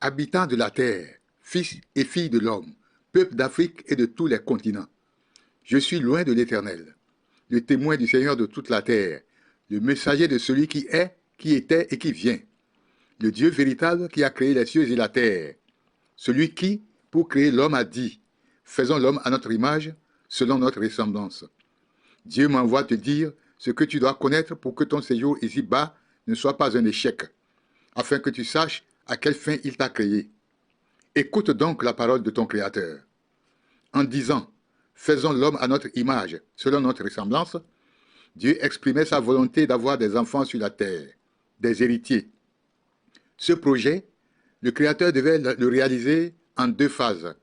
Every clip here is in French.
Habitants de la terre, fils et filles de l'homme, peuple d'Afrique et de tous les continents, je suis loin de l'Éternel, le témoin du Seigneur de toute la terre, le messager de celui qui est, qui était et qui vient, le Dieu véritable qui a créé les cieux et la terre, celui qui, pour créer l'homme, a dit, faisons l'homme à notre image, selon notre ressemblance. Dieu m'envoie te dire ce que tu dois connaître pour que ton séjour ici-bas ne soit pas un échec, afin que tu saches à quelle fin il t'a créé. Écoute donc la parole de ton Créateur. En disant, faisons l'homme à notre image, selon notre ressemblance, Dieu exprimait sa volonté d'avoir des enfants sur la terre, des héritiers. Ce projet, le Créateur devait le réaliser en 2 phases.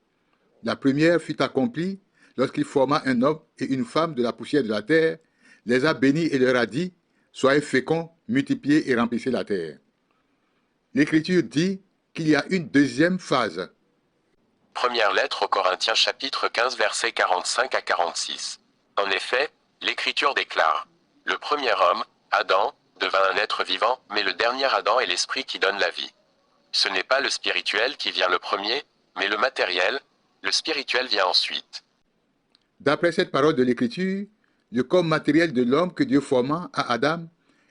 La première fut accomplie lorsqu'il forma un homme et une femme de la poussière de la terre, les a bénis et leur a dit, soyez féconds, multipliez et remplissez la terre. L'Écriture dit qu'il y a une deuxième phase. Première lettre aux Corinthiens chapitre 15 versets 45 à 46. En effet, l'Écriture déclare, le premier homme, Adam, devint un être vivant, mais le dernier Adam est l'esprit qui donne la vie. Ce n'est pas le spirituel qui vient le premier, mais le matériel, le spirituel vient ensuite. D'après cette parole de l'Écriture, le corps matériel de l'homme que Dieu forma à Adam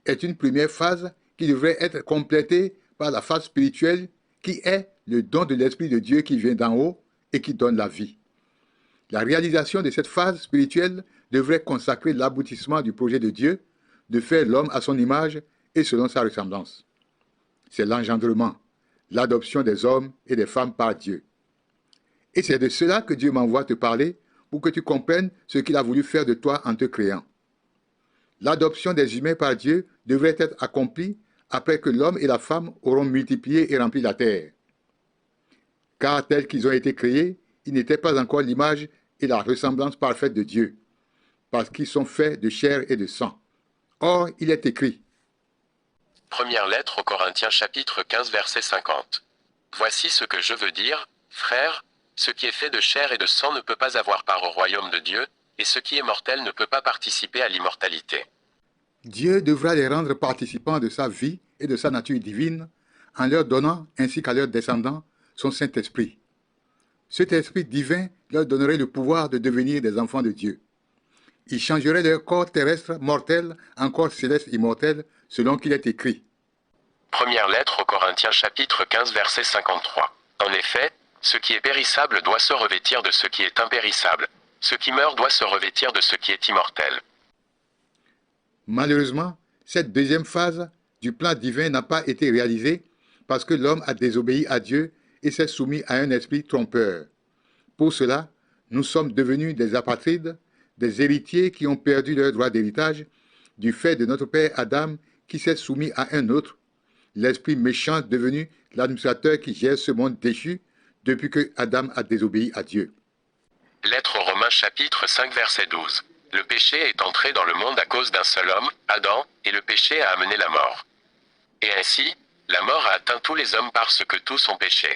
est une première phase qui devrait être complétée par la phase spirituelle qui est le don de l'Esprit de Dieu qui vient d'en haut et qui donne la vie. La réalisation de cette phase spirituelle devrait consacrer l'aboutissement du projet de Dieu de faire l'homme à son image et selon sa ressemblance. C'est l'engendrement, l'adoption des hommes et des femmes par Dieu. Et c'est de cela que Dieu m'envoie te parler pour que tu comprennes ce qu'il a voulu faire de toi en te créant. L'adoption des humains par Dieu devrait être accomplie après que l'homme et la femme auront multiplié et rempli la terre. Car tels qu'ils ont été créés, ils n'étaient pas encore l'image et la ressemblance parfaite de Dieu, parce qu'ils sont faits de chair et de sang. Or, il est écrit. Première lettre aux Corinthiens chapitre 15 verset 50. Voici ce que je veux dire, frères, ce qui est fait de chair et de sang ne peut pas avoir part au royaume de Dieu, et ce qui est mortel ne peut pas participer à l'immortalité. Dieu devra les rendre participants de sa vie et de sa nature divine, en leur donnant, ainsi qu'à leurs descendants, son Saint-Esprit. Cet Esprit divin leur donnerait le pouvoir de devenir des enfants de Dieu. Il changerait leur corps terrestre mortel en corps céleste immortel, selon qu'il est écrit. Première lettre aux Corinthiens chapitre 15 verset 53. En effet, ce qui est périssable doit se revêtir de ce qui est impérissable. Ce qui meurt doit se revêtir de ce qui est immortel. Malheureusement, cette deuxième phase du plan divin n'a pas été réalisée parce que l'homme a désobéi à Dieu et s'est soumis à un esprit trompeur. Pour cela, nous sommes devenus des apatrides, des héritiers qui ont perdu leur droit d'héritage du fait de notre père Adam qui s'est soumis à un autre, l'esprit méchant devenu l'administrateur qui gère ce monde déchu depuis que Adam a désobéi à Dieu. Lettre aux Romains chapitre 5 verset 12. Le péché est entré dans le monde à cause d'un seul homme, Adam, et le péché a amené la mort. Et ainsi, la mort a atteint tous les hommes parce que tous ont péché.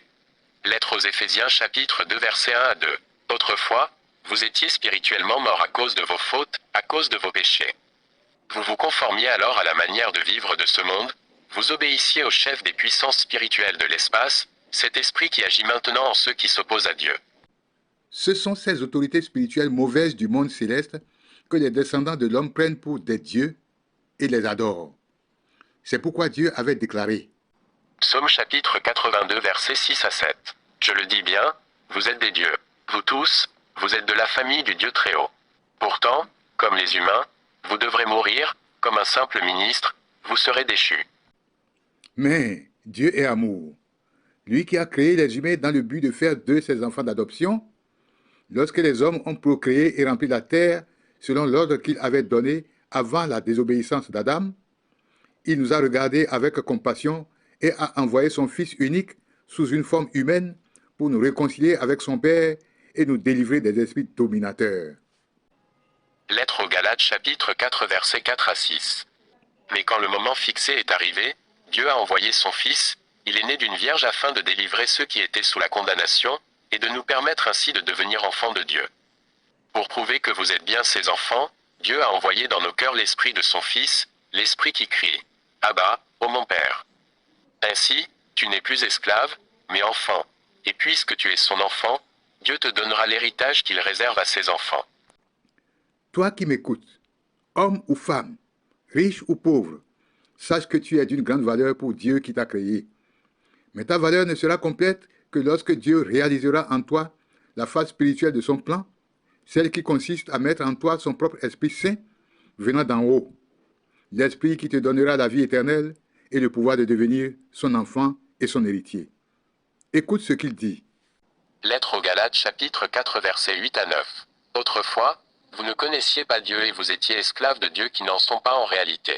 Lettre aux Éphésiens chapitre 2 verset 1 à 2. Autrefois, vous étiez spirituellement morts à cause de vos fautes, à cause de vos péchés. Vous vous conformiez alors à la manière de vivre de ce monde, vous obéissiez au chef des puissances spirituelles de l'espace, cet esprit qui agit maintenant en ceux qui s'opposent à Dieu. Ce sont ces autorités spirituelles mauvaises du monde céleste que les descendants de l'homme prennent pour des dieux et les adorent. C'est pourquoi Dieu avait déclaré. Psaume chapitre 82 versets 6 à 7. Je le dis bien, vous êtes des dieux. Vous tous, vous êtes de la famille du Dieu Très-Haut. Pourtant, comme les humains, vous devrez mourir, comme un simple ministre, vous serez déchus. Mais Dieu est amour. Lui qui a créé les humains dans le but de faire d'eux ses enfants d'adoption, lorsque les hommes ont procréé et rempli la terre selon l'ordre qu'il avait donné avant la désobéissance d'Adam, il nous a regardés avec compassion et a envoyé son Fils unique sous une forme humaine pour nous réconcilier avec son Père et nous délivrer des esprits dominateurs. Lettre aux Galates chapitre 4 versets 4 à 6. Mais quand le moment fixé est arrivé, Dieu a envoyé son Fils, il est né d'une vierge afin de délivrer ceux qui étaient sous la condamnation, et de nous permettre ainsi de devenir enfants de Dieu. Pour prouver que vous êtes bien ses enfants, Dieu a envoyé dans nos cœurs l'esprit de son Fils, l'esprit qui crie « Abba, ô mon Père ». Ainsi, tu n'es plus esclave, Mais enfant, et puisque tu es son enfant, Dieu te donnera l'héritage qu'il réserve à ses enfants. Toi qui m'écoutes, homme ou femme, riche ou pauvre, sache que tu es d'une grande valeur pour Dieu qui t'a créé. Mais ta valeur ne sera complète que lorsque Dieu réalisera en toi la phase spirituelle de son plan, celle qui consiste à mettre en toi son propre Esprit Saint venant d'en haut, l'Esprit qui te donnera la vie éternelle et le pouvoir de devenir son enfant et son héritier. Écoute ce qu'il dit. Lettre aux Galates chapitre 4 versets 8 à 9. Autrefois, vous ne connaissiez pas Dieu et vous étiez esclaves de Dieu qui n'en sont pas en réalité.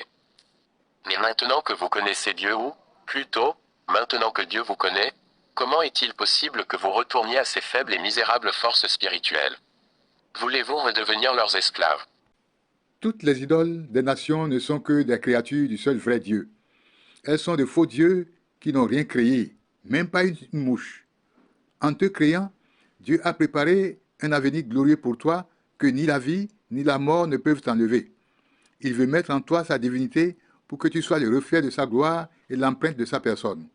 Mais maintenant que vous connaissez Dieu ou, plutôt, maintenant que Dieu vous connaît, comment est-il possible que vous retourniez à ces faibles et misérables forces spirituelles? Voulez-vous redevenir leurs esclaves? Toutes les idoles des nations ne sont que des créatures du seul vrai Dieu. Elles sont de faux dieux qui n'ont rien créé, même pas une mouche. En te créant, Dieu a préparé un avenir glorieux pour toi que ni la vie ni la mort ne peuvent t'enlever. Il veut mettre en toi sa divinité pour que tu sois le reflet de sa gloire et l'empreinte de sa personne.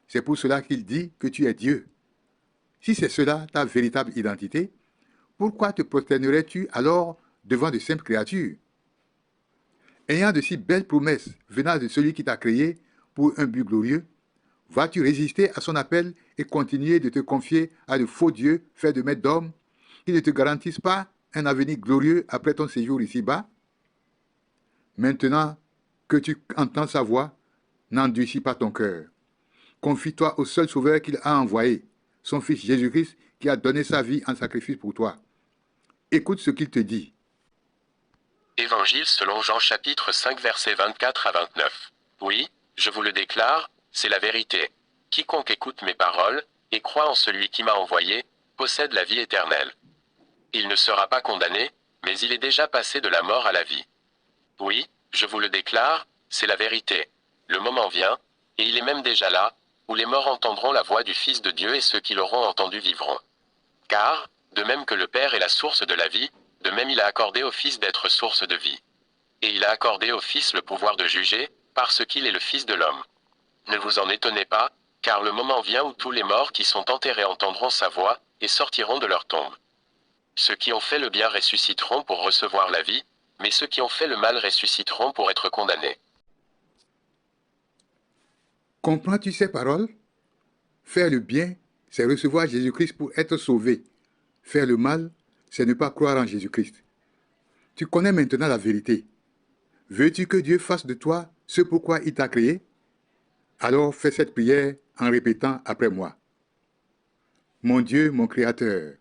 C'est pour cela qu'il dit que tu es Dieu. Si c'est cela ta véritable identité, pourquoi te prosternerais-tu alors devant de simples créatures? Ayant de si belles promesses venant de celui qui t'a créé pour un but glorieux, vas-tu résister à son appel et continuer de te confier à de faux dieux faits de maîtres d'hommes qui ne te garantissent pas un avenir glorieux après ton séjour ici-bas? Maintenant que tu entends sa voix, n'endurcis pas ton cœur. Confie-toi au seul Sauveur qu'il a envoyé, son Fils Jésus-Christ qui a donné sa vie en sacrifice pour toi. Écoute ce qu'il te dit. Évangile selon Jean chapitre 5 versets 24 à 29. Oui, je vous le déclare, c'est la vérité. Quiconque écoute mes paroles, et croit en celui qui m'a envoyé, possède la vie éternelle. Il ne sera pas condamné, mais il est déjà passé de la mort à la vie. Oui, je vous le déclare, c'est la vérité. Le moment vient, et il est même déjà là, où les morts entendront la voix du Fils de Dieu et ceux qui l'auront entendu vivront. Car, de même que le Père est la source de la vie, de même il a accordé au Fils d'être source de vie. Et il a accordé au Fils le pouvoir de juger, parce qu'il est le Fils de l'homme. Ne vous en étonnez pas, car le moment vient où tous les morts qui sont enterrés entendront sa voix, et sortiront de leur tombe. Ceux qui ont fait le bien ressusciteront pour recevoir la vie, mais ceux qui ont fait le mal ressusciteront pour être condamnés. Comprends-tu ces paroles? Faire le bien, c'est recevoir Jésus-Christ pour être sauvé. Faire le mal, c'est ne pas croire en Jésus-Christ. Tu connais maintenant la vérité. Veux-tu que Dieu fasse de toi ce pourquoi il t'a créé? Alors fais cette prière en répétant après moi. Mon Dieu, mon Créateur,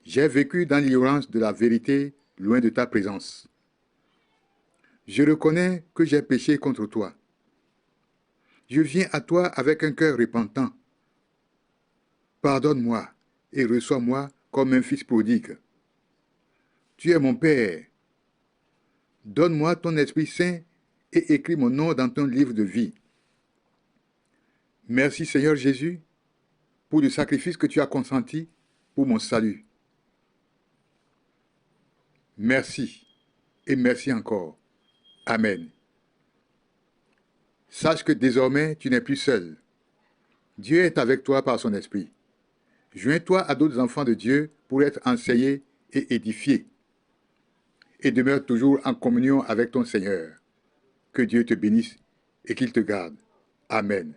j'ai vécu dans l'ignorance de la vérité, loin de ta présence. Je reconnais que j'ai péché contre toi. Je viens à toi avec un cœur repentant. Pardonne-moi et reçois-moi comme un fils prodigue. Tu es mon Père. Donne-moi ton Esprit Saint et écris mon nom dans ton livre de vie. Merci Seigneur Jésus pour le sacrifice que tu as consenti pour mon salut. Merci et merci encore. Amen. Sache que désormais tu n'es plus seul. Dieu est avec toi par son esprit. Joins-toi à d'autres enfants de Dieu pour être enseignés et édifiés. Et demeure toujours en communion avec ton Seigneur. Que Dieu te bénisse et qu'il te garde. Amen.